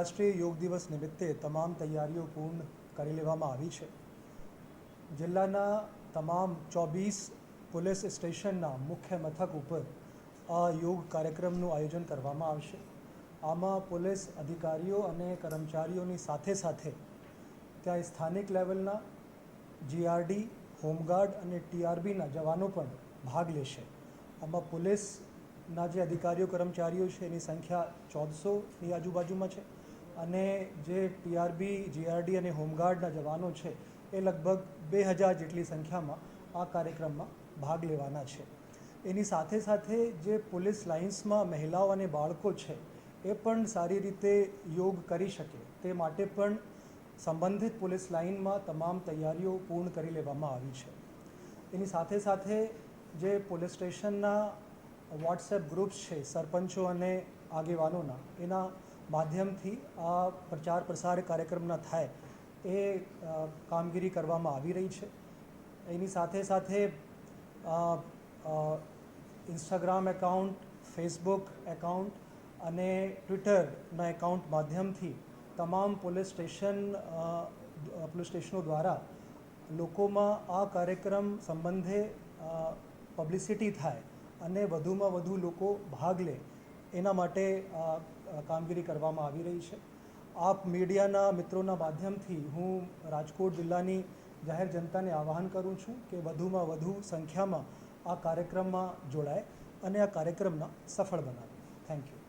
આંતરરાષ્ટ્રીય યોગ દિવસ નિમિત્તે તમામ તૈયારીઓ પૂર્ણ કરી લેવામાં આવી છે। જિલ્લાના તમામ 24 પોલીસ સ્ટેશનના મુખ્ય મથક ઉપર આ યોગ કાર્યક્રમનું આયોજન કરવામાં આવશે। આમાં પોલીસ અધિકારીઓ અને કર્મચારીઓની સાથે સાથે ત્યાં સ્થાનિક લેવલના જીઆરડી, હોમગાર્ડ અને ટીઆરબીના જવાનો પણ ભાગ લેશે। આમાં પોલીસના જે અધિકારીઓ કર્મચારીઓ છે એની સંખ્યા 1400ની આજુબાજુમાં છે અને જે ટીઆરબી, જીઆરડી અને હોમગાર્ડના જવાનો છે એ લગભગ 2000 જેટલી સંખ્યામાં આ કાર્યક્રમમાં ભાગ લેવાના છે। એની સાથે સાથે જે પોલીસ લાઇન્સમાં મહિલાઓ અને બાળકો છે એ પણ સારી રીતે યોગ કરી શકે તે માટે પણ સંબંધિત પોલીસ લાઇનમાં તમામ તૈયારીઓ પૂર્ણ કરી લેવામાં આવી છે। એની સાથે સાથે જે પોલીસ સ્ટેશનના વોટ્સએપ ગ્રુપ્સ છે સરપંચો અને આગેવાનોના, એના માધ્યમથી આ પ્રચાર પ્રસાર કાર્યક્રમના થાય એ કામગીરી કરવામાં આવી રહી છે। એની સાથે સાથે ઇન્સ્ટાગ્રામ એકાઉન્ટ, ફેસબુક એકાઉન્ટ અને ટ્વિટરના એકાઉન્ટ માધ્યમથી તમામ પોલીસ સ્ટેશનો દ્વારા લોકોમાં આ કાર્યક્રમ સંબંધે પબ્લિસિટી થાય અને વધુમાં વધુ લોકો ભાગ લે એના માટે કામગીરી કરવામાં આવી રહી છે। આપ મીડિયાના મિત્રોના માધ્યમથી હું રાજકોટ જિલ્લાની જાહેર જનતાને આહ્વાન કરું છું કે વધુમાં વધુ સંખ્યામાં આ કાર્યક્રમમાં જોડાય અને આ કાર્યક્રમને સફળ બનાવે। Thank you.